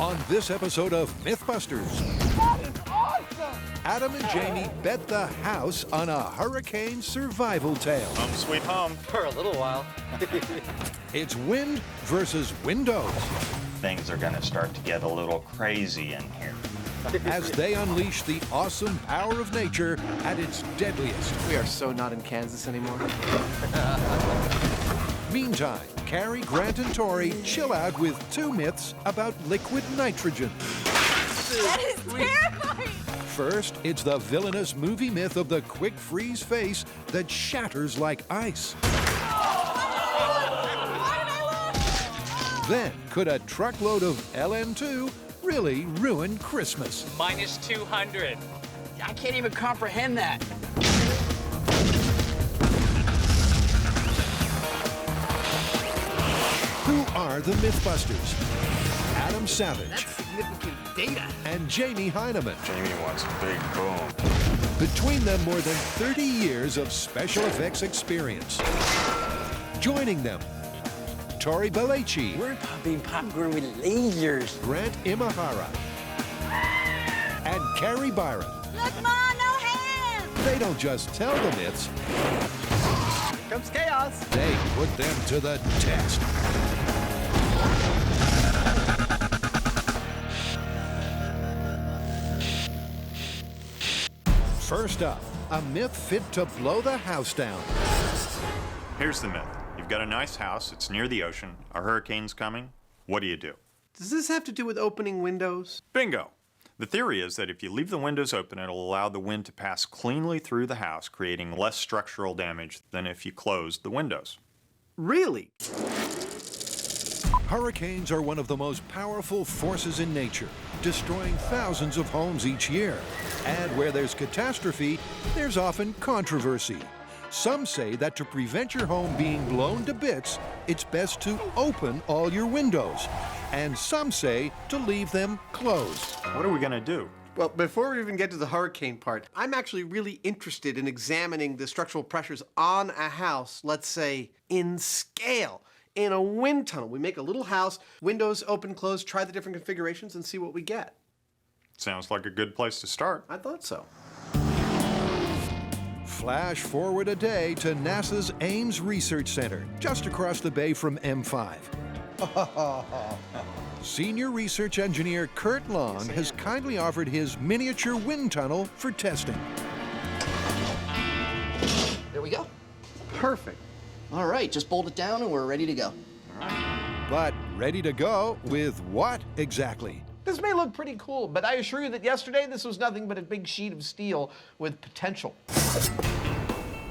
On this episode of Mythbusters, That is awesome! Adam and Jamie bet the house on a hurricane survival tale. Home sweet home. For a little while. It's wind versus windows Things are going to start to get a little crazy in here. as they unleash the awesome power of nature at its deadliest. We are so not in Kansas anymore. Meantime, Carrie, Grant, and Tori chill out with two myths about liquid nitrogen. That is terrifying! First, it's the villainous movie myth of the quick freeze face that shatters like ice. Then, could a truckload of LN2 really ruin Christmas? Minus 200. I can't even comprehend that. Who are the Mythbusters? Adam Savage That's significant data. and Jamie Hyneman. Jamie wants a big boom. Between them, more than 30 years of special effects experience. Joining them, Tori Belleci, We're popping popcorn with lasers. Grant Imahara, and Carrie Byron. Look, Ma, no hands! They don't just tell the myths, Here comes chaos. they put them to the test. First up, a myth fit to blow the house down. Here's the myth. You've got a nice house, it's near the ocean, a hurricane's coming. What do you do? Does this have to do with opening windows? Bingo! The theory is that if you leave the windows open, it'll allow the wind to pass cleanly through the house, creating less structural damage than if you closed the windows. Really? Hurricanes are one of the most powerful forces in nature, destroying thousands of homes each year. And where there's catastrophe, there's often controversy. Some say that to prevent your home being blown to bits, it's best to open all your windows. And some say to leave them closed. What are we gonna do? Well, before we even get to the hurricane part, I'm actually really interested in examining the structural pressures on a house, let's say, in scale. In a wind tunnel, we make a little house, windows open, close, try the different configurations and see what we get. Sounds like a good place to start. I thought so. Flash forward a day to NASA's Ames Research Center, just across the bay from M5. Senior research engineer Kurt Long has kindly offered his miniature wind tunnel for testing. There we go. Perfect. All right, just bolt it down and we're ready to go. But ready to go with what exactly? This may look pretty cool, but I assure you that yesterday this was nothing but a big sheet of steel with potential.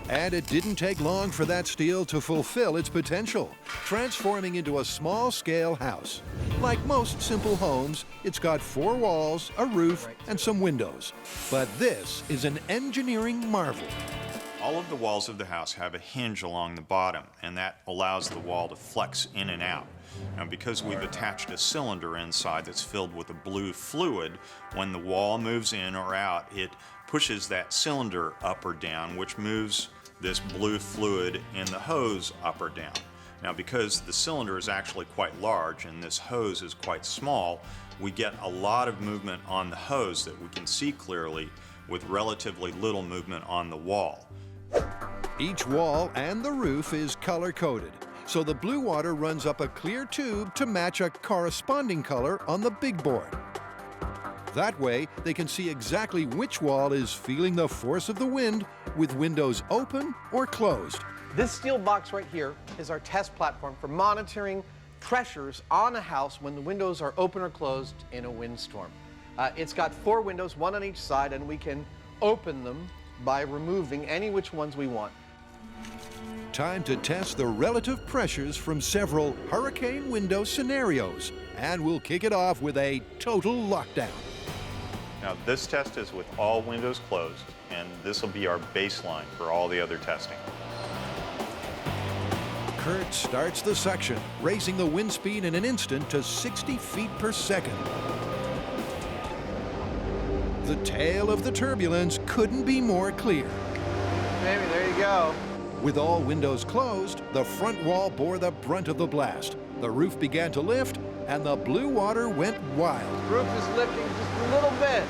And it didn't take long for that steel to fulfill its potential, transforming into a small-scale house. Like most simple homes, it's got 4 walls, a roof, and some windows. But this is an engineering marvel. All of the walls of the house have a hinge along the bottom, and that allows the wall to flex in and out. Now, because we've attached a cylinder inside that's filled with a blue fluid, when the wall moves in or out, it pushes that cylinder up or down, which moves this blue fluid in the hose up or down. Now, because the cylinder is actually quite large and this hose is quite small, we get a lot of movement on the hose that we can see clearly with relatively little movement on the wall. Each wall and the roof is color-coded, so the blue water runs up a clear tube to match a corresponding color on the big board. That way, they can see exactly which wall is feeling the force of the wind with windows open or closed. This steel box right here is our test platform for monitoring pressures on a house when the windows are open or closed in a windstorm. It's got 4 windows, 1 on each side, and we can open them by removing any which ones we want. Time to test the relative pressures from several hurricane window scenarios. And we'll kick it off with a total lockdown. Now, this test is with all windows closed, and this will be our baseline for all the other testing. Kurt starts the suction, raising the wind speed in an instant to 60 feet per second. The tail of the turbulence couldn't be more clear. Maybe, there you go. With all windows closed, the front wall bore the brunt of the blast. The roof began to lift, and the blue water went wild. Roof is lifting just a little bit.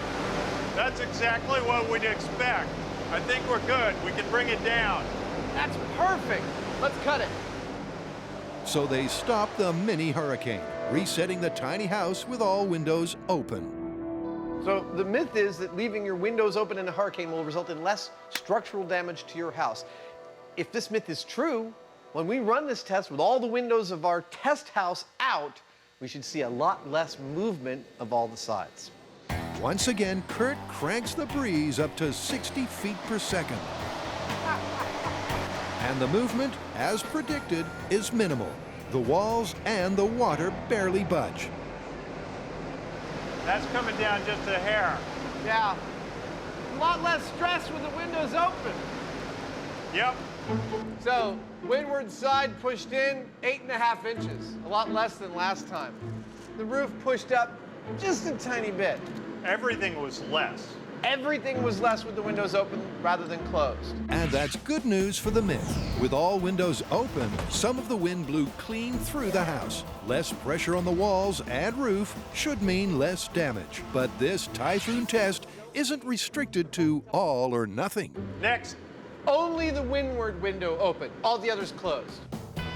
That's exactly what we'd expect. I think we're good. We can bring it down. That's perfect. Let's cut it. So they stopped the mini hurricane, resetting the tiny house with all windows open. So the myth is that leaving your windows open in a hurricane will result in less structural damage to your house. If this myth is true, when we run this test with all the windows of our test house out, we should see a lot less movement of all the sides. Once again, Kurt cranks the breeze up to 60 feet per second. And the movement, as predicted, is minimal. The walls and the water barely budge. That's coming down just a hair. Yeah, a lot less stress with the windows open. Yep. So, windward side pushed in 8.5 inches, a lot less than last time. The roof pushed up just a tiny bit. Everything was less. Everything was less with the windows open rather than closed. And that's good news for the myth. With all windows open, some of the wind blew clean through the house. Less pressure on the walls and roof should mean less damage. But this typhoon test isn't restricted to all or nothing. Next. Only the windward window open, all the others closed.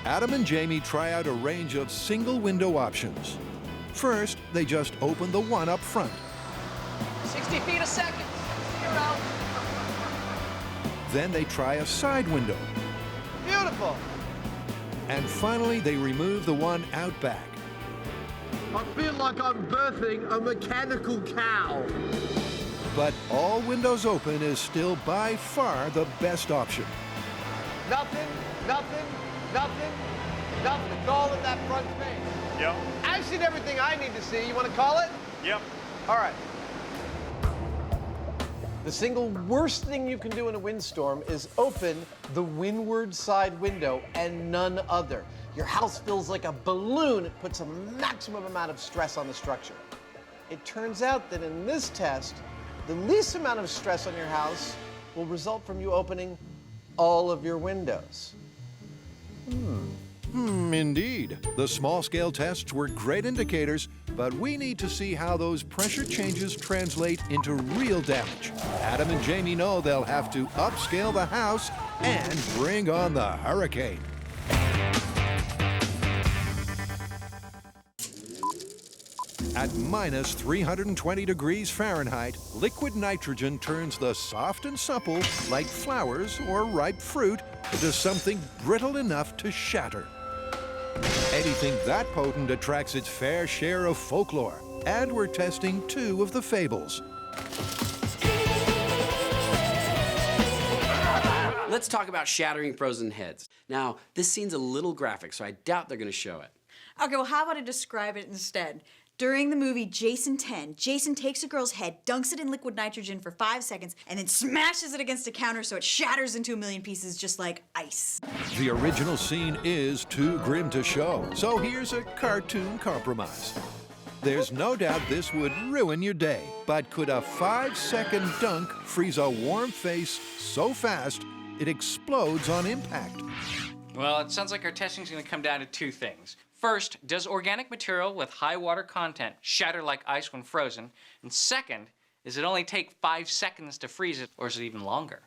Adam and Jamie try out a range of single window options. First, they just open the one up front. 60 feet a second. 0. Then they try a side window. Beautiful. And finally, they remove the one out back. I feel like I'm birthing a mechanical cow. But all windows open is still by far the best option. Nothing, nothing, nothing, nothing. It's all in that front face. Yep. I've seen everything I need to see. You want to call it? Yep. All right. The single worst thing you can do in a windstorm is open the windward side window and none other. Your house feels like a balloon. It puts a maximum amount of stress on the structure. It turns out that in this test, the least amount of stress on your house will result from you opening all of your windows. Indeed. The small-scale tests were great indicators, but we need to see how those pressure changes translate into real damage. Adam and Jamie know they'll have to upscale the house and bring on the hurricane. At minus 320 degrees Fahrenheit, liquid nitrogen turns the soft and supple, like flowers or ripe fruit, into something brittle enough to shatter. Anything that potent attracts its fair share of folklore, and we're testing 2 of the fables. Let's talk about shattering frozen heads. Now, this scene's a little graphic, so I doubt they're gonna show it. Okay, well, how about I describe it instead? During the movie Jason 10, Jason takes a girl's head, dunks it in liquid nitrogen for 5 seconds, and then smashes it against a counter so it shatters into a million pieces just like ice. The original scene is too grim to show, so here's a cartoon compromise. There's no doubt this would ruin your day, but could a 5-second dunk freeze a warm face so fast it explodes on impact? Well, it sounds like our testing's gonna come down to 2 things. First, does organic material with high water content shatter like ice when frozen? And second, does it only take 5 seconds to freeze it, or is it even longer?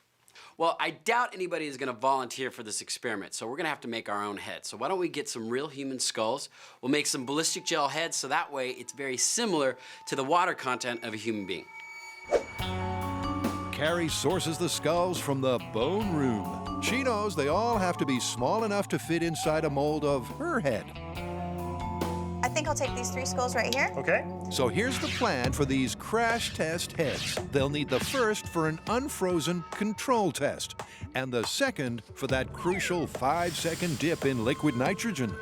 Well, I doubt anybody is gonna volunteer for this experiment, so we're gonna have to make our own heads. So why don't we get some real human skulls? We'll make some ballistic gel heads, so that way it's very similar to the water content of a human being. Carrie sources the skulls from the bone room. She knows they all have to be small enough to fit inside a mold of her head. I think I'll take these 3 skulls right here. Okay. So here's the plan for these crash test heads. They'll need the first for an unfrozen control test, and the second for that crucial 5-second dip in liquid nitrogen.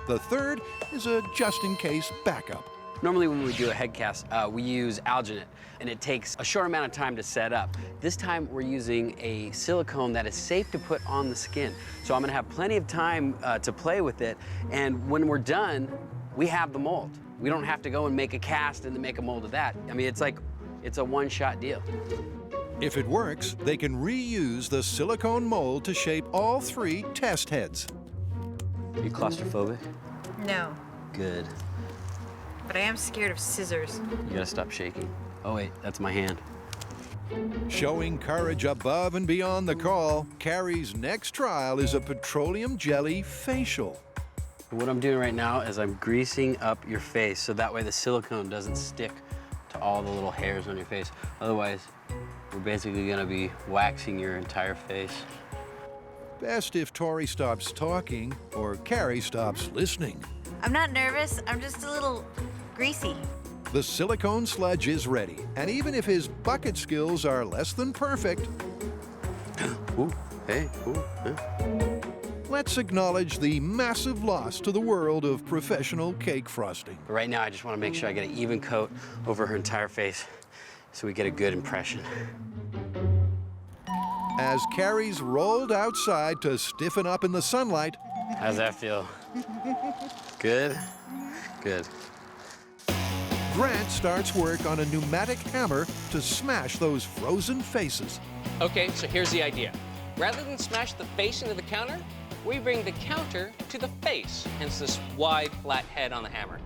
The third is a just-in-case backup. Normally when we do a head cast, we use alginate, and it takes a short amount of time to set up. This time we're using a silicone that is safe to put on the skin. So I'm gonna have plenty of time to play with it, and when we're done, we have the mold. We don't have to go and make a cast and then make a mold of that. I mean, it's a one-shot deal. If it works, they can reuse the silicone mold to shape all 3 test heads. Are you claustrophobic? No. Good. but I am scared of scissors. You gotta stop shaking. Oh wait, that's my hand. Showing courage above and beyond the call, Carrie's next trial is a petroleum jelly facial. What I'm doing right now is I'm greasing up your face so that way the silicone doesn't stick to all the little hairs on your face. Otherwise, we're basically gonna be waxing your entire face. Best if Tori stops talking or Carrie stops listening. I'm not nervous. I'm just a little greasy. The silicone sludge is ready, and even if his bucket skills are less than perfect, Ooh, hey, ooh, let's acknowledge the massive loss to the world of professional cake frosting. But right now, I just want to make sure I get an even coat over her entire face so we get a good impression. As Carrie's rolled outside to stiffen up in the sunlight, How's that feel? Good? Good. Grant starts work on a pneumatic hammer to smash those frozen faces. Okay, so here's the idea. Rather than smash the face into the counter, we bring the counter to the face, hence this wide, flat head on the hammer.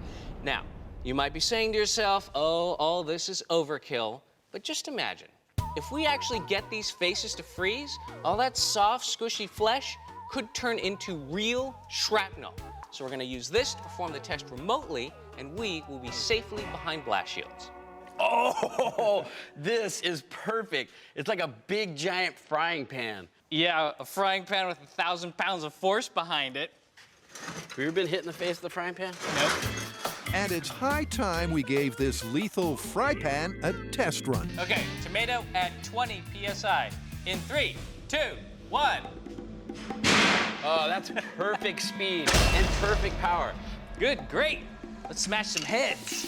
Now, you might be saying to yourself, oh, all this is overkill, but just imagine. If we actually get these faces to freeze, all that soft, squishy flesh could turn into real shrapnel. So we're gonna use this to perform the test remotely, and we will be safely behind blast shields. Oh, this is perfect. It's like a big, giant frying pan. Yeah, a frying pan with 1,000 pounds of force behind it. Have you ever been hit in the face with a frying pan? Nope. And it's high time we gave this lethal fry pan a test run. Okay, tomato at 20 psi. In 3, 2, 1. Oh, that's perfect speed and perfect power. Good, great. Let's smash some heads.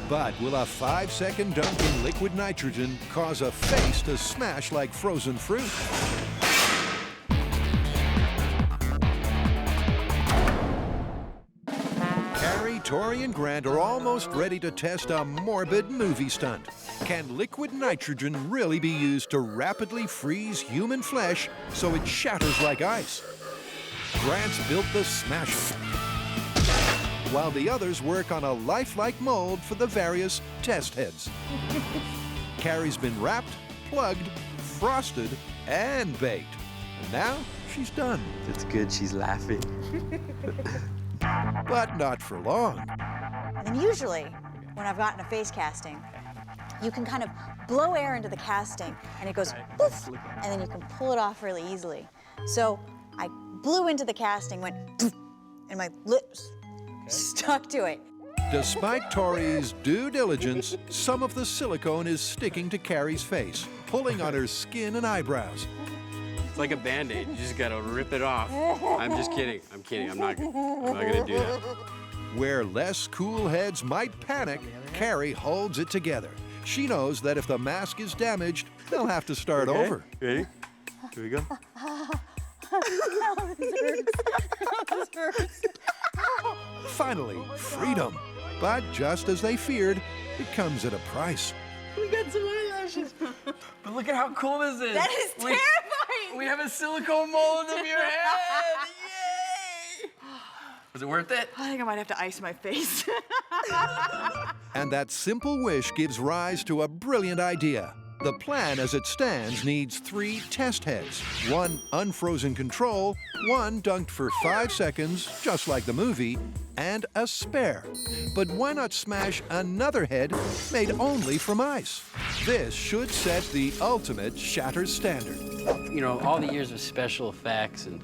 But will a 5-second dunk in liquid nitrogen cause a face to smash like frozen fruit? Carrie, Tori, and Grant are almost ready to test a morbid movie stunt. Can liquid nitrogen really be used to rapidly freeze human flesh so it shatters like ice? Grant's built the smasher, while the others work on a lifelike mold for the various test heads. Carrie's been wrapped, plugged, frosted, and baked. And now she's done. It's good she's laughing. But not for long. And usually, when I've gotten a face casting, you can kind of blow air into the casting, and it goes poof, and then you can pull it off really easily. So I blew into the casting, went poof, and my lips stuck to it. Despite Tori's due diligence, some of the silicone is sticking to Carrie's face, pulling on her skin and eyebrows. It's like a Band-Aid. You just gotta rip it off. I'm just kidding. I'm kidding. I'm not gonna do that. Where less cool heads might panic, Carrie holds it together. She knows that if the mask is damaged, they'll have to start over. Ready? Here we go. This hurts. Finally, freedom. But just as they feared, it comes at a price. We got some eyelashes. But look at how cool this is. That is terrifying. We have a silicone mold of your head. Yay! Was it worth it? I think I might have to ice my face. And that simple wish gives rise to a brilliant idea. The plan as it stands needs 3 test heads, 1 unfrozen control, 1 dunked for 5 seconds, just like the movie, and a spare. But why not smash another head made only from ice? This should set the ultimate shatter standard. You know, all the years of special effects and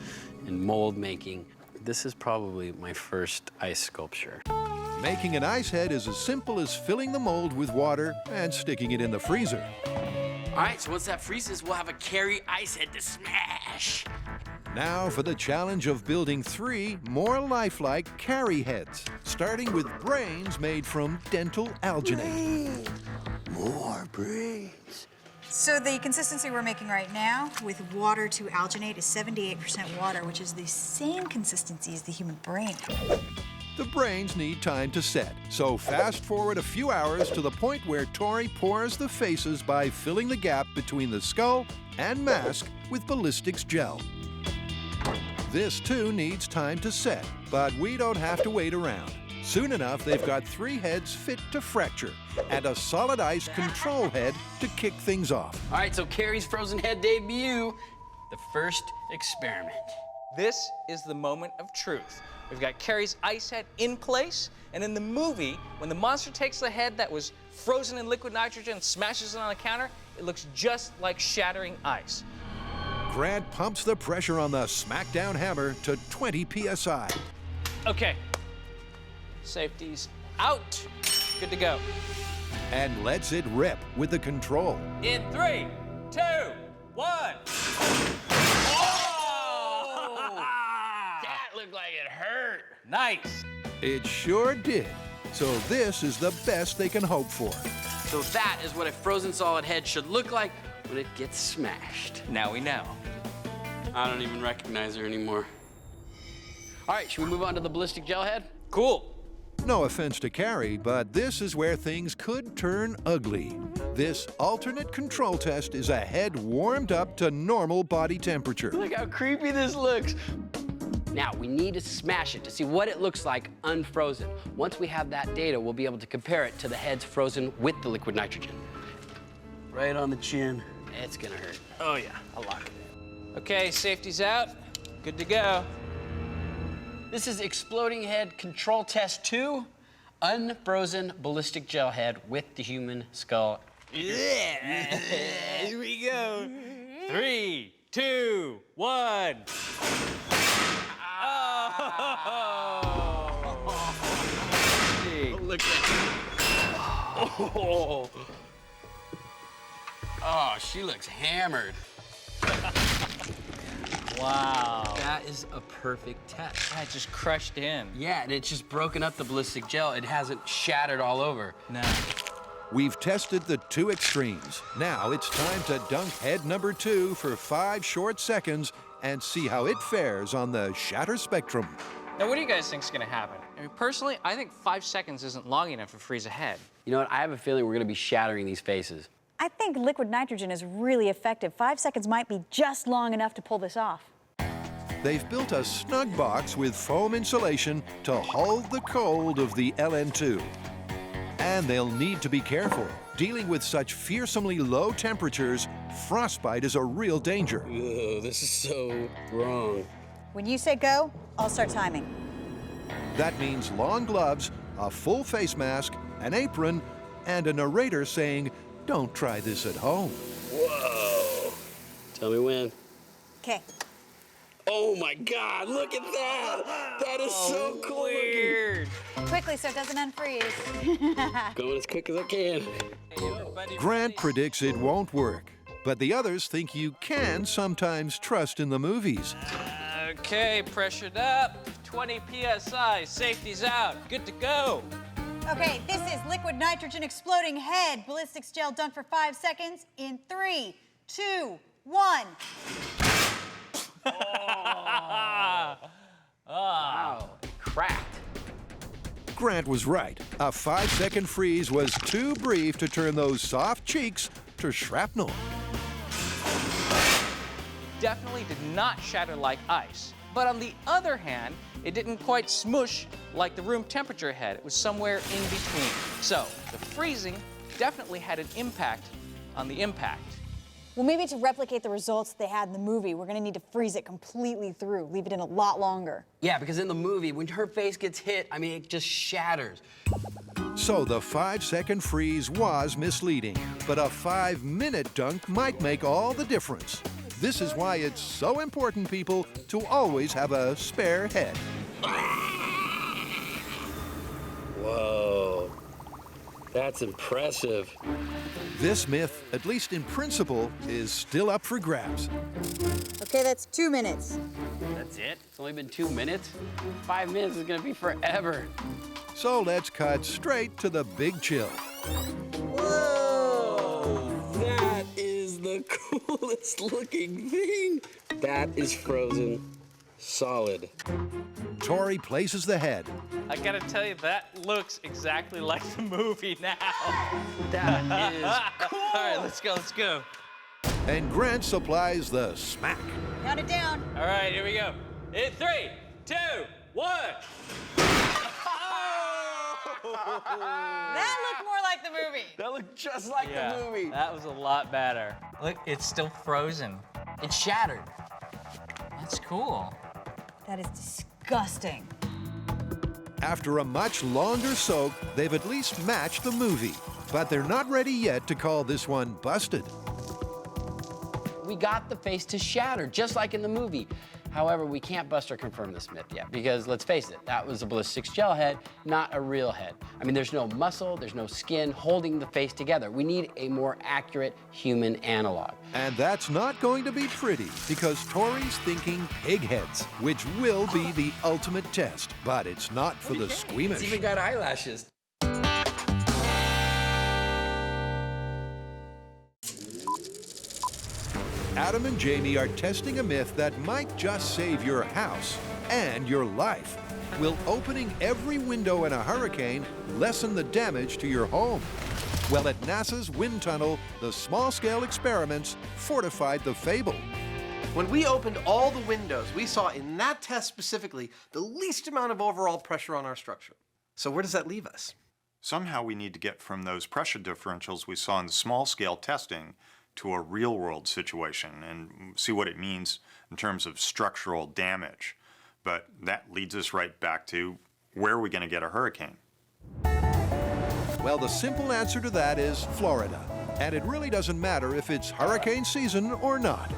mold making, this is probably my first ice sculpture. Making an ice head is as simple as filling the mold with water and sticking it in the freezer. All right, so once that freezes, we'll have a Carrie ice head to smash. Now for the challenge of building 3 more lifelike Carrie heads, starting with brains made from dental alginate. More brains. So the consistency we're making right now with water to alginate is 78% water, which is the same consistency as the human brain. The brains need time to set, so fast forward a few hours to the point where Tori pours the faces by filling the gap between the skull and mask with ballistics gel. This too needs time to set, but we don't have to wait around. Soon enough, they've got 3 heads fit to fracture and a solid ice control head to kick things off. All right, so Carrie's frozen head debut, the first experiment. This is the moment of truth. We've got Carrie's ice head in place, and in the movie, when the monster takes the head that was frozen in liquid nitrogen and smashes it on the counter, it looks just like shattering ice. Grant pumps the pressure on the smackdown hammer to 20 psi. Okay. Safety's out. Good to go. And lets it rip with the control. In 3, 2, 1. That looked like it hurt. Nice. It sure did. So this is the best they can hope for. So that is what a frozen solid head should look like when it gets smashed. Now we know. I don't even recognize her anymore. All right, should we move on to the ballistic gel head? Cool. No offense to Carrie, but this is where things could turn ugly. This alternate control test is a head warmed up to normal body temperature. Look how creepy this looks. Now, we need to smash it to see what it looks like unfrozen. Once we have that data, we'll be able to compare it to the heads frozen with the liquid nitrogen. Right on the chin. It's gonna hurt. Oh yeah, a lot. Okay, safety's out. Good to go. This is Exploding Head Control Test 2, unfrozen ballistic gel head with the human skull. Yeah. Here we go. 3, 2, 1. Look at that. Oh, she looks hammered. Wow. That is a perfect test. That just crushed in. Yeah, and it's just broken up the ballistic gel. It hasn't shattered all over. No. We've tested the 2 extremes. Now it's time to dunk head number 2 for 5 short seconds and see how it fares on the shatter spectrum. Now, what do you guys think's gonna happen? I mean, personally, I think 5 seconds isn't long enough to freeze a head. You know what? I have a feeling we're gonna be shattering these faces. I think liquid nitrogen is really effective. 5 seconds might be just long enough to pull this off. They've built a snug box with foam insulation to hold the cold of the LN2. And they'll need to be careful. Dealing with such fearsomely low temperatures, frostbite is a real danger. Ugh, this is so wrong. When you say go, I'll start timing. That means long gloves, a full face mask, an apron, and a narrator saying, "Don't try this at home." Whoa. Tell me when. Okay. Oh my God, look at that! That is so cool. Weird. Quickly so it doesn't unfreeze. Going as quick as I can. Grant predicts it won't work, but the others think you can sometimes trust in the movies. Okay, pressured up. 20 psi. Safety's out. Good to go. Okay, this is liquid nitrogen exploding head. Ballistics gel done for 5 seconds in 3, 2, 1. Wow, it cracked. Grant was right. A 5-second freeze was too brief to turn those soft cheeks to shrapnel. Definitely did not shatter like ice. But on the other hand, it didn't quite smush like the room temperature head. It was somewhere in between. So the freezing definitely had an impact on the impact. Well, maybe to replicate the results they had in the movie, we're gonna need to freeze it completely through, leave it in a lot longer. Yeah, because in the movie, when her face gets hit, I mean, it just shatters. So the 5-second freeze was misleading, but a 5-minute dunk might make all the difference. This is why it's so important, people, to always have a spare head. Whoa, that's impressive. This myth, at least in principle, is still up for grabs. Okay, that's 2 minutes. That's it? It's only been 2 minutes? 5 minutes is gonna be forever. So let's cut straight to the big chill. Whoa! That is the coolest looking thing. That is frozen solid. Tori places the head. I gotta tell you, that looks exactly like the movie now. That is cool. All right, let's go. And Grant supplies the smack. Count it down. All right, here we go. In 3, 2, 1. Oh! That looked more like the movie. That looked just like the movie. That was a lot better. Look, it's still frozen. It shattered. That's cool. That is disgusting. After a much longer soak, they've at least matched the movie. But they're not ready yet to call this one busted. We got the face to shatter, just like in the movie. However, we can't bust or confirm this myth yet, because let's face it, that was a ballistics gel head, not a real head. I mean, there's no muscle, there's no skin holding the face together. We need a more accurate human analog. And that's not going to be pretty, because Tori's thinking pig heads, which will be the ultimate test. But it's not for the squeamish. It's even got eyelashes. Adam and Jamie are testing a myth that might just save your house and your life. Will opening every window in a hurricane lessen the damage to your home? Well, at NASA's wind tunnel, the small-scale experiments fortified the fable. When we opened all the windows, we saw in that test specifically the least amount of overall pressure on our structure. So where does that leave us? Somehow we need to get from those pressure differentials we saw in the small-scale testing to a real-world situation and see what it means in terms of structural damage. But that leads us right back to, where are we going to get a hurricane? Well, the simple answer to that is Florida. And it really doesn't matter if it's hurricane season or not.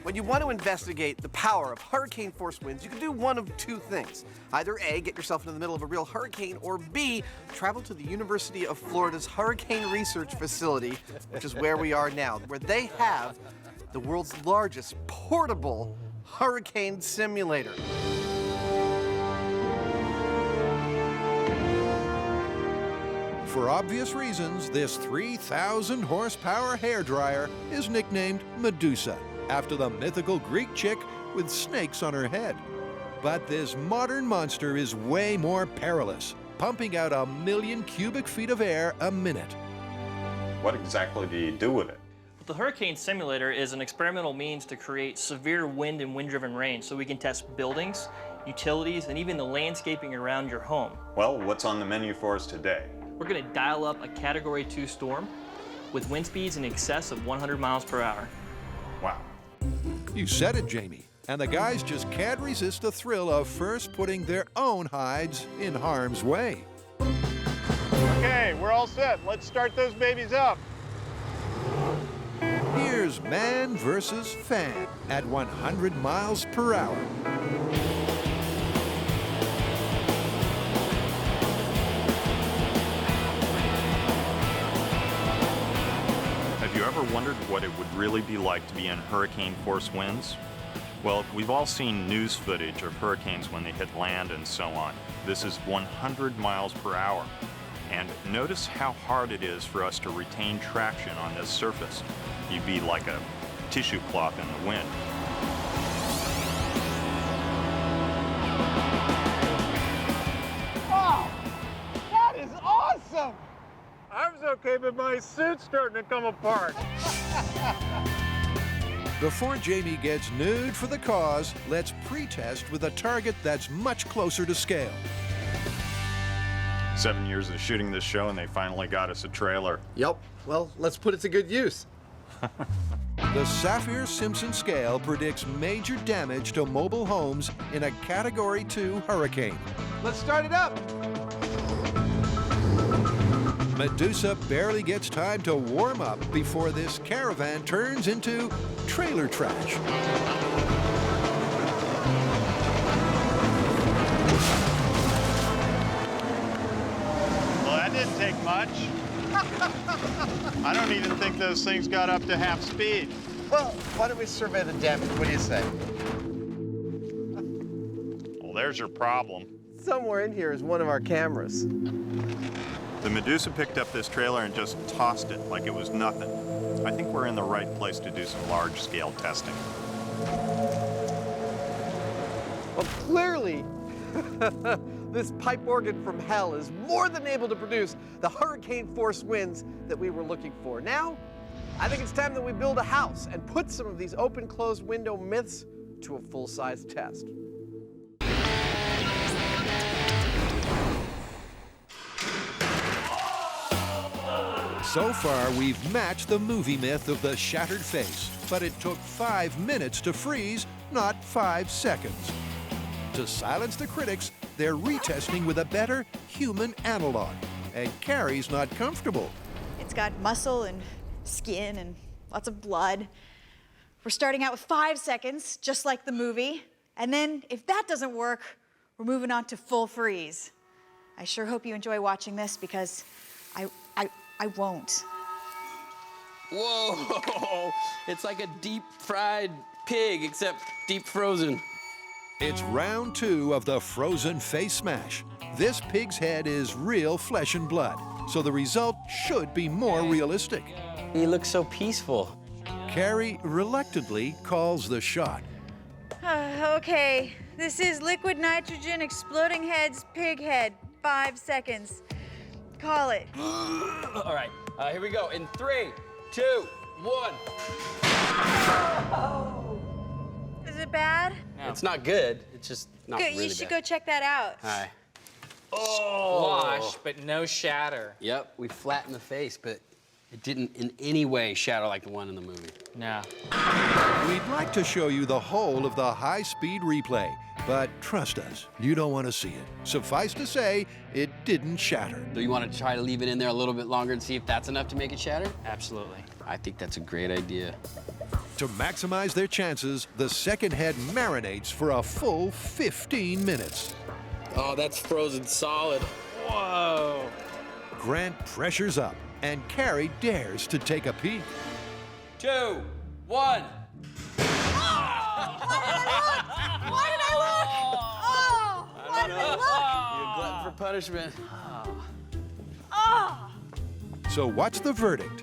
When you want to investigate the power of hurricane-force winds, you can do one of two things. Either A, get yourself into the middle of a real hurricane, or B, travel to the University of Florida's Hurricane Research Facility, which is where we are now, where they have the world's largest portable hurricane simulator. For obvious reasons, this 3,000 horsepower hairdryer is nicknamed Medusa, after the mythical Greek chick with snakes on her head. But this modern monster is way more perilous, pumping out 1 million cubic feet of air a minute. What exactly do you do with it? The hurricane simulator is an experimental means to create severe wind and wind-driven rain, so we can test buildings, utilities, and even the landscaping around your home. Well, what's on the menu for us today? We're going to dial up a Category 2 storm with wind speeds in excess of 100 miles per hour. Wow. You said it, Jamie. And the guys just can't resist the thrill of first putting their own hides in harm's way. Okay, we're all set. Let's start those babies up. Here's man versus fan at 100 miles per hour. Have you ever wondered what it would really be like to be in hurricane-force winds? Well, we've all seen news footage of hurricanes when they hit land and so on. This is 100 miles per hour. And notice how hard it is for us to retain traction on this surface. You'd be like a tissue cloth in the wind. Oh, that is awesome! I was okay, but my suit's starting to come apart. Before Jamie gets nude for the cause, let's pre-test with a target that's much closer to scale. 7 years of shooting this show and they finally got us a trailer. Yep. Well, let's put it to good use. The Saffir-Simpson scale predicts major damage to mobile homes in a Category 2 hurricane. Let's start it up. Medusa barely gets time to warm up before this caravan turns into trailer trash. Well, that didn't take much. I don't even think those things got up to half speed. Well, why don't we survey the damage? What do you say? Well, there's your problem. Somewhere in here is one of our cameras. The Medusa picked up this trailer and just tossed it like it was nothing. I think we're in the right place to do some large-scale testing. Well, clearly, this pipe organ from hell is more than able to produce the hurricane-force winds that we were looking for. Now, I think it's time that we build a house and put some of these open-closed window myths to a full-size test. So far, we've matched the movie myth of the shattered face, but it took 5 minutes to freeze, not 5 seconds. To silence the critics, they're retesting with a better human analog, and Carrie's not comfortable. It's got muscle and skin and lots of blood. We're starting out with 5 seconds, just like the movie. And then, if that doesn't work, we're moving on to full freeze. I sure hope you enjoy watching this because I won't. Whoa! It's like a deep-fried pig, except deep-frozen. It's round 2 of the frozen face smash. This pig's head is real flesh and blood, so the result should be more realistic. He looks so peaceful. Carrie reluctantly calls the shot. Okay, this is liquid nitrogen, exploding heads, pig head. 5 seconds. Call it. All right, here we go. In 3, 2, 1. Is it bad? No. It's not good. It's just not Good, really you should bad. go check that out. All right. Squash, but no shatter. Yep, we flattened the face, but it didn't in any way shatter like the one in the movie. No. We'd like to show you the whole of the high-speed replay, but trust us, you don't want to see it. Suffice to say, it didn't shatter. Do you want to try to leave it in there a little bit longer and see if that's enough to make it shatter? Absolutely. I think that's a great idea. To maximize their chances, the second head marinates for a full 15 minutes. Oh, that's frozen solid. Whoa. Grant pressures up, and Carrie dares to take a peek. 2, 1. Why did I look? Oh, why did I You're a glutton for punishment. So what's the verdict?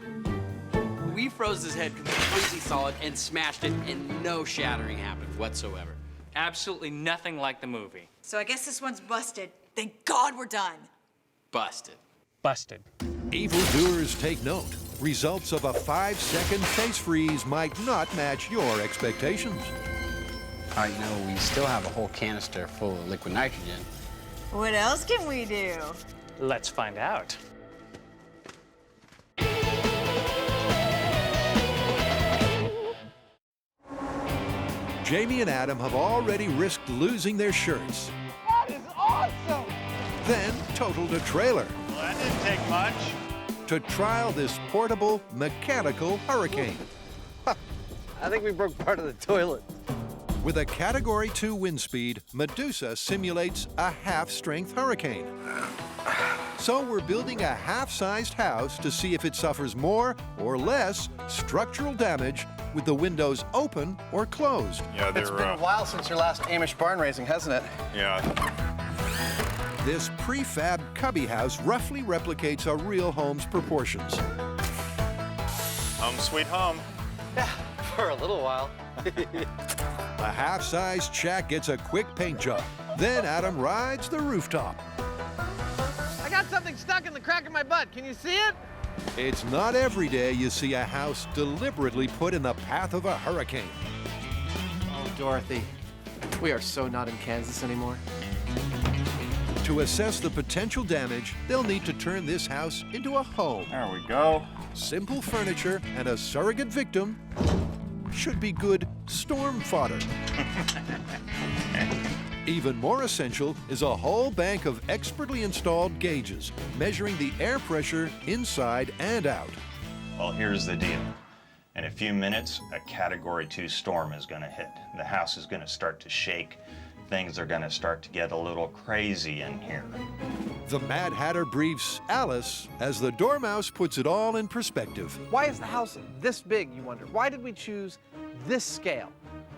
We froze his head completely solid and smashed it, and no shattering happened whatsoever. Absolutely nothing like the movie. So I guess this one's busted. Thank God we're done. Busted. Busted. Evildoers take note. Results of a 5-second face freeze might not match your expectations. All right, no, we still have a whole canister full of liquid nitrogen. What else can we do? Let's find out. Jamie and Adam have already risked losing their shirts. That is awesome! Then totaled a trailer Well, that didn't take much. to trial this portable mechanical hurricane. I think we broke part of the toilet. With a Category 2 wind speed, Medusa simulates a half-strength hurricane. So we're building a half-sized house to see if it suffers more or less structural damage with the windows open or closed. Yeah, It's been a while since your last Amish barn raising, hasn't it? yeah. This prefab cubby house roughly replicates a real home's proportions. Home sweet home. Yeah, for a little while. A half-sized shack gets a quick paint job. Then Adam rides the rooftop. I got something stuck in the crack of my butt. Can you see it? It's not every day you see a house deliberately put in the path of a hurricane. Oh, Dorothy, we are so not in Kansas anymore. To assess the potential damage, they'll need to turn this house into a home. There we go. Simple furniture and a surrogate victim should be good storm fodder. Even more essential is a whole bank of expertly installed gauges measuring the air pressure inside and out. Well, here's the deal. In a few minutes, a Category 2 storm is going to hit. The house is going to start to shake. Things are going to start to get a little crazy in here. The Mad Hatter briefs Alice as the Dormouse puts it all in perspective. Why is the house this big, you wonder? Why did we choose this scale?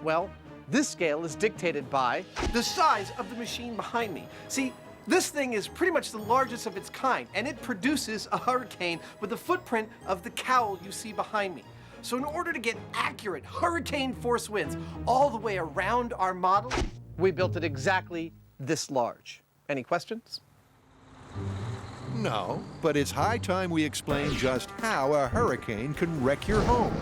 Well, this scale is dictated by The size of the machine behind me. See, this thing is pretty much the largest of its kind, and it produces a hurricane with the footprint of the cowl you see behind me. So in order to get accurate hurricane force winds all the way around our model, we built it exactly this large. Any questions? No, but it's high time we explain just how a hurricane can wreck your home.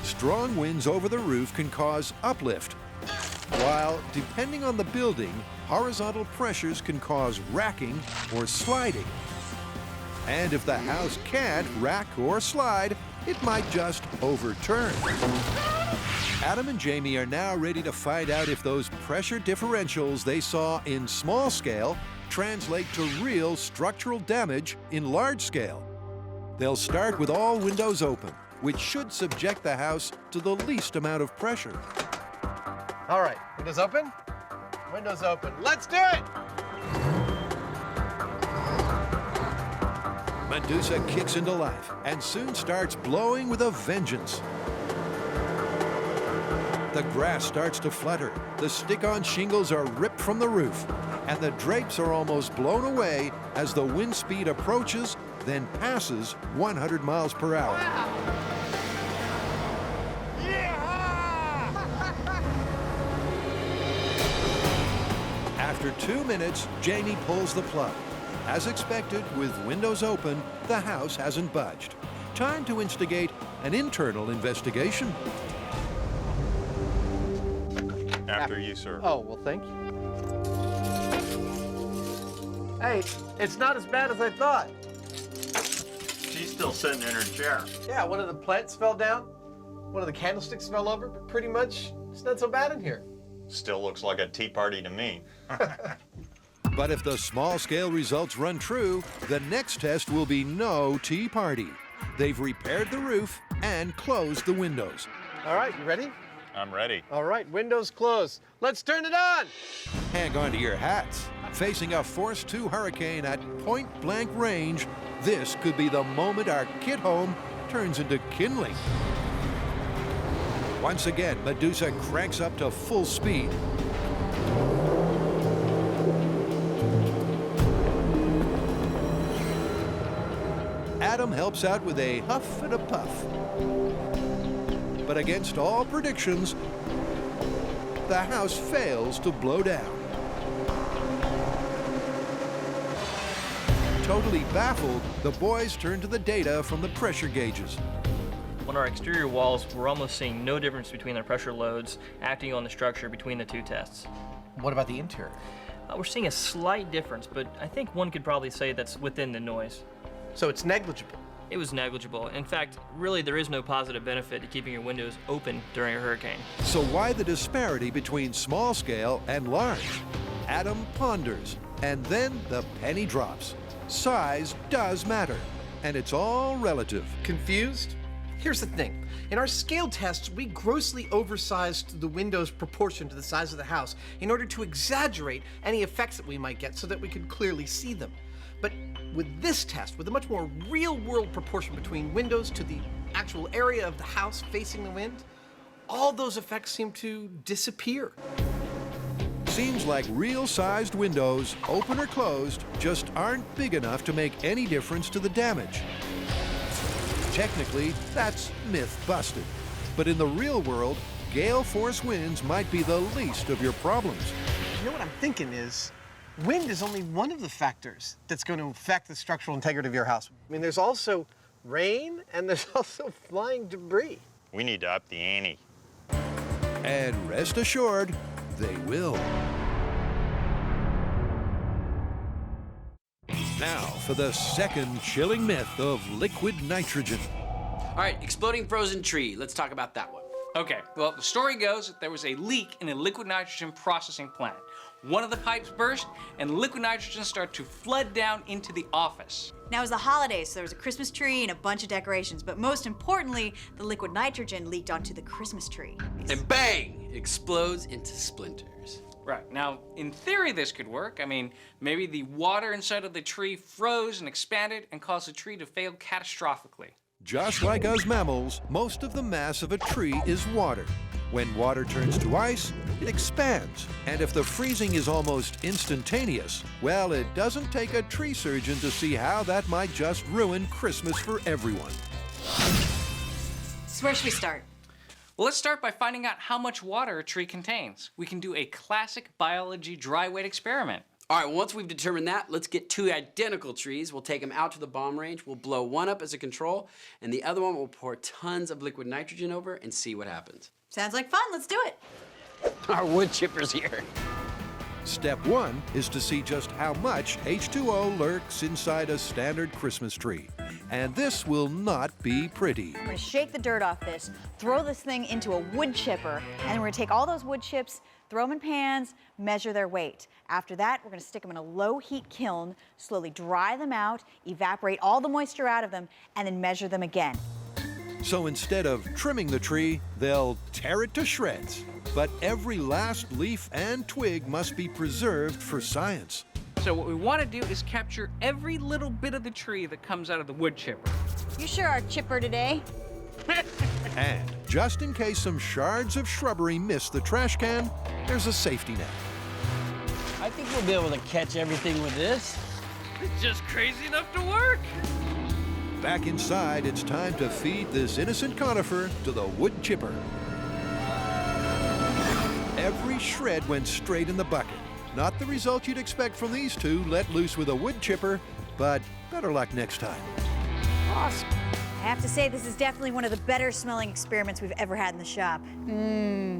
Strong winds over the roof can cause uplift, while, depending on the building, horizontal pressures can cause racking or sliding. And if the house can't rack or slide, it might just overturn. Adam and Jamie are now ready to find out if those pressure differentials they saw in small scale translate to real structural damage in large scale. They'll start with all windows open, which should subject the house to the least amount of pressure. All right, windows open? Windows open. Let's do it! Medusa kicks into life and soon starts blowing with a vengeance. The grass starts to flutter, the stick-on shingles are ripped from the roof, and the drapes are almost blown away as the wind speed approaches, then passes 100 miles per hour. After 2 minutes, Jamie pulls the plug. As expected, with windows open, the house hasn't budged. Time to instigate an internal investigation. After you, sir. Oh, well, thank you. Hey, it's not as bad as I thought. She's still sitting in her chair. Yeah, one of the plants fell down, one of the candlesticks fell over, but pretty much it's not so bad in here. Still looks like a tea party to me. But if the small-scale results run true, the next test will be no tea party. They've repaired the roof and closed the windows. All right, you ready? I'm ready. All right, windows closed. Let's turn it on! Hang on to your hats. Facing a Force 2 hurricane at point-blank range, this could be the moment our kit home turns into kindling. Once again, Medusa cranks up to full speed. Adam helps out with a huff and a puff. But against all predictions, the house fails to blow down. Totally baffled, the boys turn to the data from the pressure gauges. On our exterior walls, we're almost seeing no difference between the pressure loads acting on the structure between the two tests. What about the interior? We're seeing a slight difference, but I think one could probably say that's within the noise. So it's negligible. It was negligible. In fact, really there is no positive benefit to keeping your windows open during a hurricane. So why the disparity between small scale and large? Adam ponders, and then the penny drops. Size does matter, and it's all relative. Confused? Here's the thing. In our scale tests, we grossly oversized the window's proportion to the size of the house in order to exaggerate any effects that we might get so that we could clearly see them. But with this test, with a much more real-world proportion between windows to the actual area of the house facing the wind, all those effects seem to disappear. Seems like real-sized windows, open or closed, just aren't big enough to make any difference to the damage. Technically, that's myth busted. But in the real world, gale force winds might be the least of your problems. You know what I'm thinking is, wind is only one of the factors that's going to affect the structural integrity of your house. I mean, there's also rain and there's also flying debris. We need to up the ante. And rest assured, they will. Now for the second chilling myth of liquid nitrogen. All right, exploding frozen tree. Let's talk about that one. Okay, well, the story goes that there was a leak in a liquid nitrogen processing plant. One of the pipes burst, and liquid nitrogen started to flood down into the office. Now it was the holidays, so there was a Christmas tree and a bunch of decorations, but most importantly, the liquid nitrogen leaked onto the Christmas tree. And bang! It explodes into splinters. Right, now, in theory this could work. I mean, maybe the water inside of the tree froze and expanded and caused the tree to fail catastrophically. Just like us mammals, most of the mass of a tree is water. When water turns to ice, it expands. And if the freezing is almost instantaneous, well, it doesn't take a tree surgeon to see how that might just ruin Christmas for everyone. So where should we start? Well, let's start by finding out how much water a tree contains. We can do a classic biology dry weight experiment. All right, once we've determined that, let's get two identical trees. We'll take them out to the bomb range. We'll blow one up as a control, and the other one we'll pour tons of liquid nitrogen over and see what happens. Sounds like fun, let's do it. Our wood chipper's here. Step 1 is to see just how much H2O lurks inside a standard Christmas tree. And this will not be pretty. I'm gonna shake the dirt off this, throw this thing into a wood chipper, and we're gonna take all those wood chips, throw them in pans, measure their weight. After that, we're gonna stick them in a low heat kiln, slowly dry them out, evaporate all the moisture out of them, and then measure them again. So instead of trimming the tree, they'll tear it to shreds. But every last leaf and twig must be preserved for science. So what we want to do is capture every little bit of the tree that comes out of the wood chipper. You sure are chipper today. And just in case some shards of shrubbery miss the trash can, there's a safety net. I think we'll be able to catch everything with this. It's just crazy enough to work. Back inside, it's time to feed this innocent conifer to the wood chipper. Every shred went straight in the bucket. Not the result you'd expect from these two let loose with a wood chipper, but better luck next time. Awesome. I have to say, this is definitely one of the better smelling experiments we've ever had in the shop.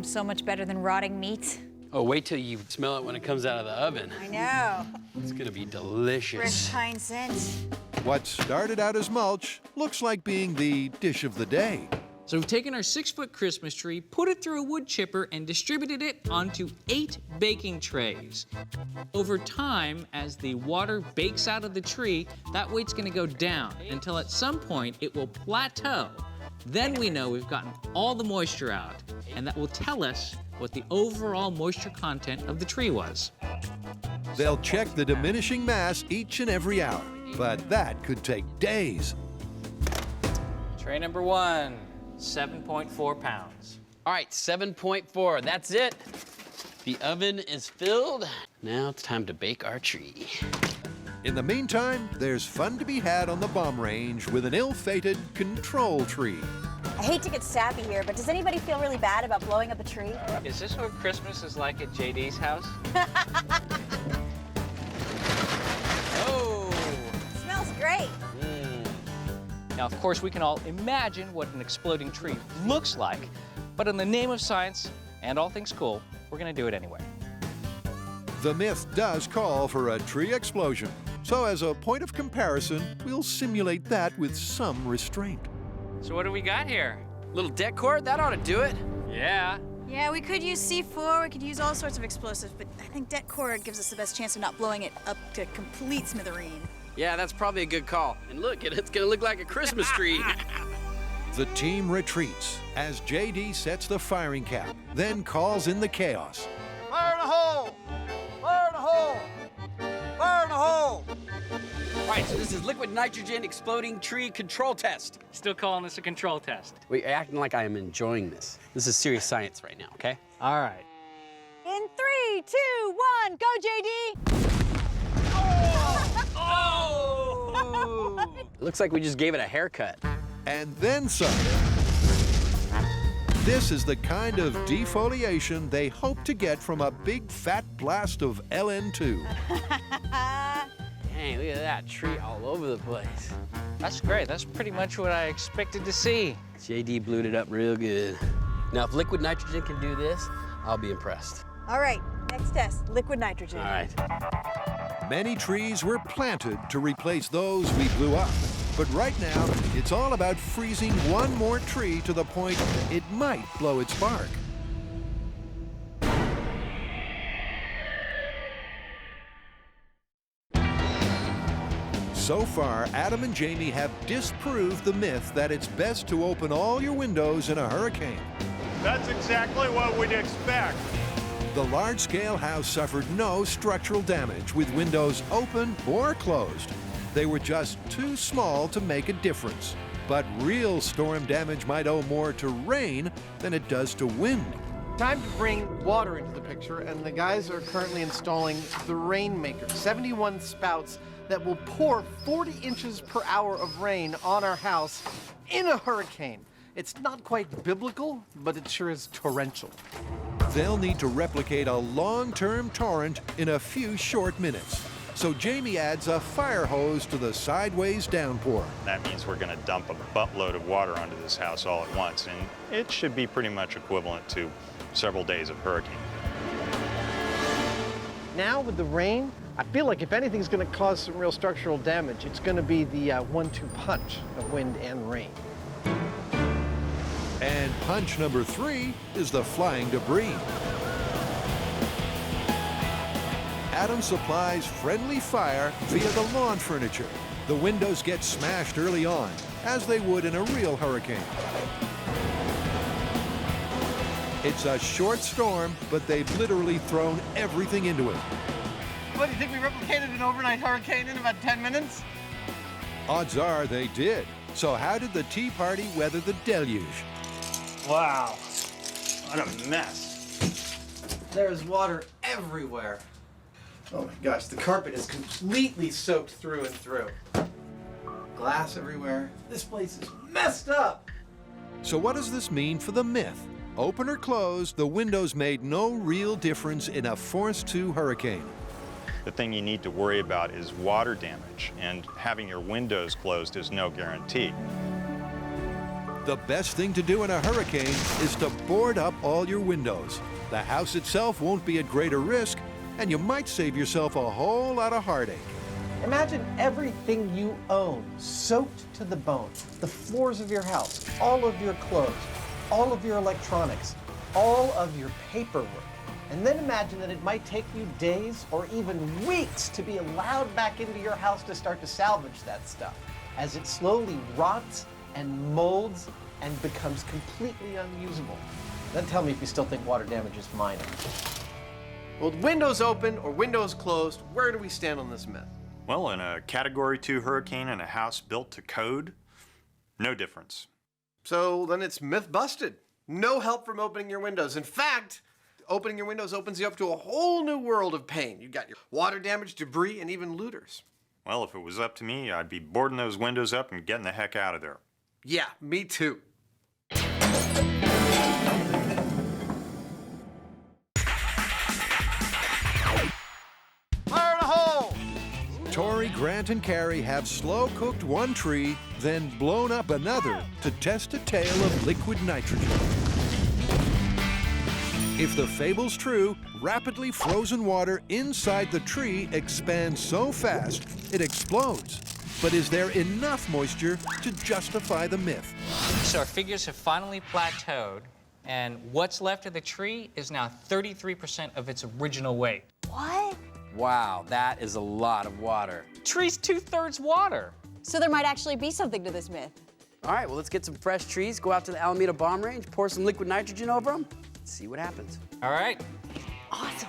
So much better than rotting meat. Oh, wait till you smell it when it comes out of the oven. I know. It's gonna be delicious. Fresh pine scent. What started out as mulch looks like being the dish of the day. So we've taken our 6-foot Christmas tree, put it through a wood chipper, and distributed it onto 8 baking trays. Over time, as the water bakes out of the tree, that weight's gonna go down until at some point it will plateau. Then we know we've gotten all the moisture out, and that will tell us what the overall moisture content of the tree was. They'll check the diminishing mass each and every hour, but that could take days. Tray number 1, 7.4 pounds. All right, 7.4, that's it. The oven is filled. Now it's time to bake our tree. In the meantime, there's fun to be had on the bomb range with an ill-fated control tree. I hate to get sappy here, but does anybody feel really bad about blowing up a tree? Is this what Christmas is like at JD's house? Oh! Smells great. Now, of course, we can all imagine what an exploding tree looks like, but in the name of science and all things cool, we're gonna do it anyway. The myth does call for a tree explosion, so as a point of comparison, we'll simulate that with some restraint. So what do we got here? Little det cord, that ought to do it. Yeah. Yeah, we could use C4, we could use all sorts of explosives, but I think det cord gives us the best chance of not blowing it up to complete smithereen. Yeah, that's probably a good call. And look, it's gonna look like a Christmas tree. The team retreats as JD sets the firing cap, then calls in the chaos. Fire in a hole! Fire in a hole! Fire in a hole! All right, so this is liquid nitrogen exploding tree control test. Still calling this a control test. Wait, you're acting like I am enjoying this. This is serious science right now, okay? All right. In 3, 2, 1, go, JD! It looks like we just gave it a haircut. And then some. This is the kind of defoliation they hope to get from a big fat blast of LN2. Dang, look at that tree all over the place. That's great. That's pretty much what I expected to see. JD blued it up real good. Now, if liquid nitrogen can do this, I'll be impressed. All right, next test, liquid nitrogen. All right. Many trees were planted to replace those we blew up. But right now, it's all about freezing one more tree to the point it might blow its bark. So far, Adam and Jamie have disproved the myth that it's best to open all your windows in a hurricane. That's exactly what we'd expect. The large-scale house suffered no structural damage with windows open or closed. They were just too small to make a difference. But real storm damage might owe more to rain than it does to wind. Time to bring water into the picture, and the guys are currently installing the Rainmaker, 71 spouts that will pour 40 inches per hour of rain on our house in a hurricane. It's not quite biblical, but it sure is torrential. They'll need to replicate a long-term torrent in a few short minutes. So Jamie adds a fire hose to the sideways downpour. That means we're going to dump a buttload of water onto this house all at once, and it should be pretty much equivalent to several days of hurricane. right now with the rain, I feel like if anything's going to cause some real structural damage, it's going to be the 1-2 punch of wind and rain. And punch number 3 is the flying debris. Adam supplies friendly fire via the lawn furniture. The windows get smashed early on, as they would in a real hurricane. It's a short storm, but they've literally thrown everything into it. What, do you think we replicated an overnight hurricane in about 10 minutes? Odds are they did. So how did the Tea Party weather the deluge? Wow, what a mess. There's water everywhere. Oh my gosh, the carpet is completely soaked through and through. Glass everywhere. This place is messed up. So what does this mean for the myth? Open or closed, the windows made no real difference in a Force 2 hurricane. The thing you need to worry about is water damage, and having your windows closed is no guarantee. The best thing to do in a hurricane is to board up all your windows. The house itself won't be at greater risk, and you might save yourself a whole lot of heartache. Imagine everything you own soaked to the bone. The floors of your house, all of your clothes, all of your electronics, all of your paperwork. And then imagine that it might take you days or even weeks to be allowed back into your house to start to salvage that stuff, as it slowly rots and molds and becomes completely unusable. Then tell me if you still think water damage is minor. Well, with windows open or windows closed, where do we stand on this myth? Well, in a Category 2 hurricane in a house built to code, no difference. So then it's myth busted. No help from opening your windows. In fact, opening your windows opens you up to a whole new world of pain. You got your water damage, debris, and even looters. Well, if it was up to me, I'd be boarding those windows up and getting the heck out of there. Yeah, me too. Fire in a hole! Tori, Grant, and Carrie have slow-cooked one tree, then blown up another to test a tale of liquid nitrogen. If the fable's true, rapidly frozen water inside the tree expands so fast it explodes. But is there enough moisture to justify the myth? So our figures have finally plateaued, and what's left of the tree is now 33% of its original weight. What? Wow, that is a lot of water. Tree's 2/3 water. So there might actually be something to this myth. All right, well, let's get some fresh trees, go out to the Alameda bomb range, pour some liquid nitrogen over them, see what happens. All right. Awesome.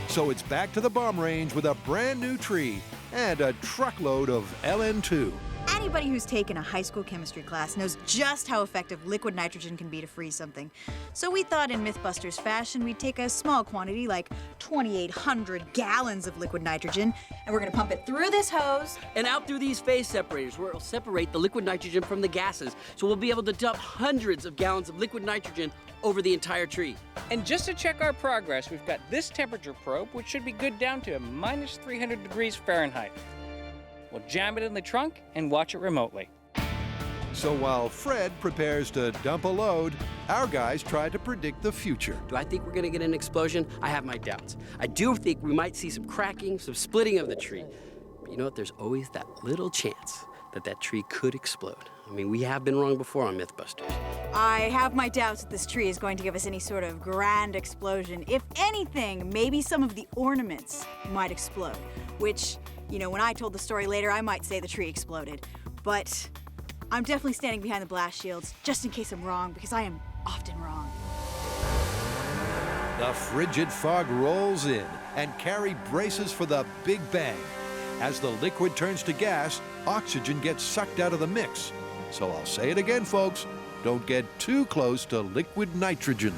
So it's back to the bomb range with a brand new tree and a truckload of LN2. Anybody who's taken a high school chemistry class knows just how effective liquid nitrogen can be to freeze something. So we thought in Mythbusters fashion, we'd take a small quantity, like 2,800 gallons of liquid nitrogen, and we're gonna pump it through this hose. And out through these phase separators, where it'll separate the liquid nitrogen from the gases. So we'll be able to dump hundreds of gallons of liquid nitrogen over the entire tree. And just to check our progress, we've got this temperature probe, which should be good down to minus 300 degrees Fahrenheit. We'll jam it in the trunk and watch it remotely. So while Fred prepares to dump a load, our guys try to predict the future. Do I think we're gonna get an explosion? I have my doubts. I do think we might see some cracking, some splitting of the tree. But you know what, there's always that little chance that that tree could explode. I mean, we have been wrong before on Mythbusters. I have my doubts that this tree is going to give us any sort of grand explosion. If anything, maybe some of the ornaments might explode, which, you know, when I told the story later, I might say the tree exploded. But I'm definitely standing behind the blast shields, just in case I'm wrong, because I am often wrong. The frigid fog rolls in, and Carrie braces for the big bang. As the liquid turns to gas, oxygen gets sucked out of the mix. So I'll say it again, folks, don't get too close to liquid nitrogen.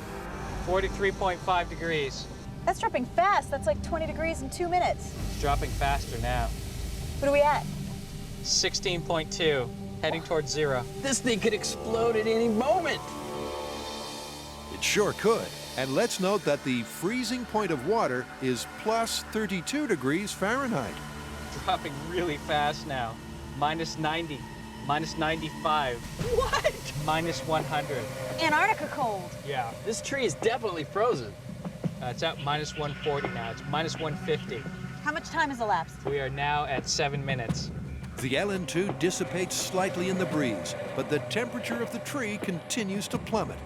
43.5 degrees. That's dropping fast. That's like 20 degrees in 2 minutes. It's dropping faster now. What are we at? 16.2, heading towards 0. This thing could explode at any moment. It sure could. And let's note that the freezing point of water is plus 32 degrees Fahrenheit. Dropping really fast now. Minus 90, minus 95. What? Minus 100. Antarctica cold. Yeah. This tree is definitely frozen. It's at minus 140 now. It's minus 150. How much time has elapsed? We are now at 7 minutes. The LN2 dissipates slightly in the breeze, but the temperature of the tree continues to plummet.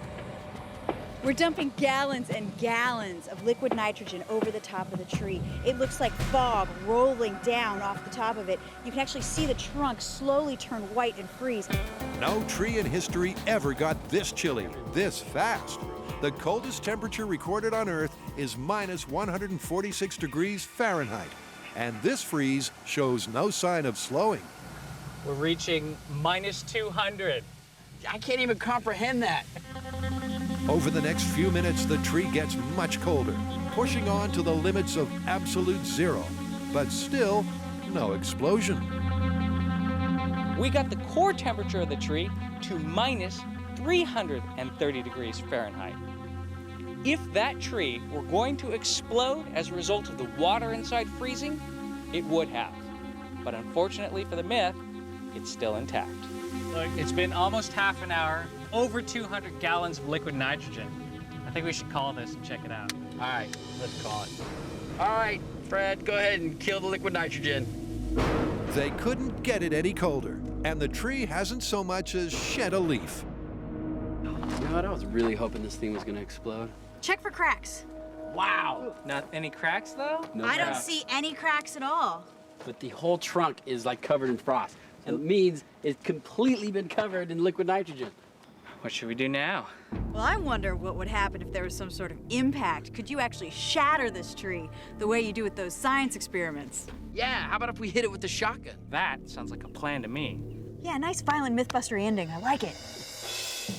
We're dumping gallons and gallons of liquid nitrogen over the top of the tree. It looks like fog rolling down off the top of it. You can actually see the trunk slowly turn white and freeze. No tree in history ever got this chilly, this fast. The coldest temperature recorded on Earth is minus 146 degrees Fahrenheit, and this freeze shows no sign of slowing. We're reaching minus 200. I can't even comprehend that. Over the next few minutes, the tree gets much colder, pushing on to the limits of absolute zero, but still no explosion. We got the core temperature of the tree to minus 330 degrees Fahrenheit. If that tree were going to explode as a result of the water inside freezing, it would have. But unfortunately for the myth, it's still intact. Look, it's been almost half an hour, over 200 gallons of liquid nitrogen. I think we should call this and check it out. All right, let's call it. All right, Fred, go ahead and kill the liquid nitrogen. They couldn't get it any colder, and the tree hasn't so much as shed a leaf. You know what? I was really hoping this thing was going to explode. Check for cracks. Wow. Not any cracks, though? No I don't cracks. see any cracks at all. But the whole trunk is like covered in frost. It means it's completely been covered in liquid nitrogen. What should we do now? Well, I wonder what would happen if there was some sort of impact. Could you actually shatter this tree the way you do with those science experiments? Yeah, how about if we hit it with the shotgun? That sounds like a plan to me. Yeah, nice violent Mythbuster ending. I like it.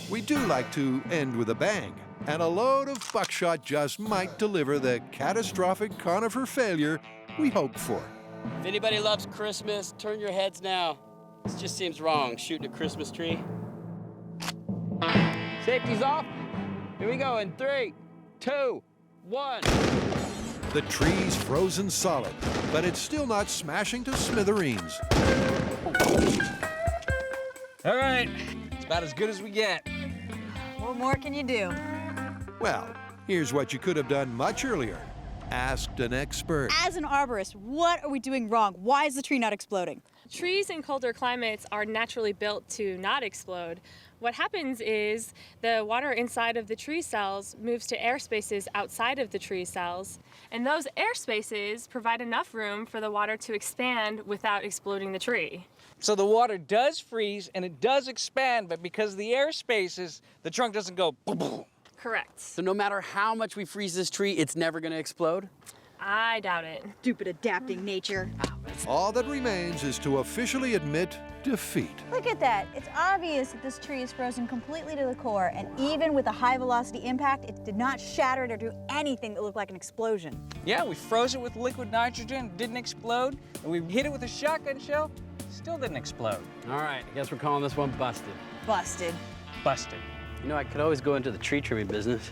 We do like to end with a bang, and a load of buckshot just might deliver the catastrophic conifer failure we hoped for. If anybody loves Christmas, turn your heads now. This just seems wrong, shooting a Christmas tree. Safety's off. Here we go in 3, 2, 1. The tree's frozen solid, but it's still not smashing to smithereens. All right, it's about as good as we get. What more can you do? Well, here's what you could have done much earlier. Asked an expert. As an arborist, what are we doing wrong? Why is the tree not exploding? Trees in colder climates are naturally built to not explode. What happens is the water inside of the tree cells moves to air spaces outside of the tree cells, and those air spaces provide enough room for the water to expand without exploding the tree. So the water does freeze and it does expand, but because of the air spaces, the trunk doesn't go boom, boom. Correct. So no matter how much we freeze this tree, it's never going to explode? I doubt it. Stupid adapting nature. All that remains is to officially admit defeat. Look at that. It's obvious that this tree is frozen completely to the core, and even with a high velocity impact, it did not shatter it or do anything that looked like an explosion. Yeah, we froze it with liquid nitrogen, didn't explode, and we hit it with a shotgun shell, still didn't explode. All right, I guess we're calling this one busted. Busted. Busted. You know, I could always go into the tree trimming business.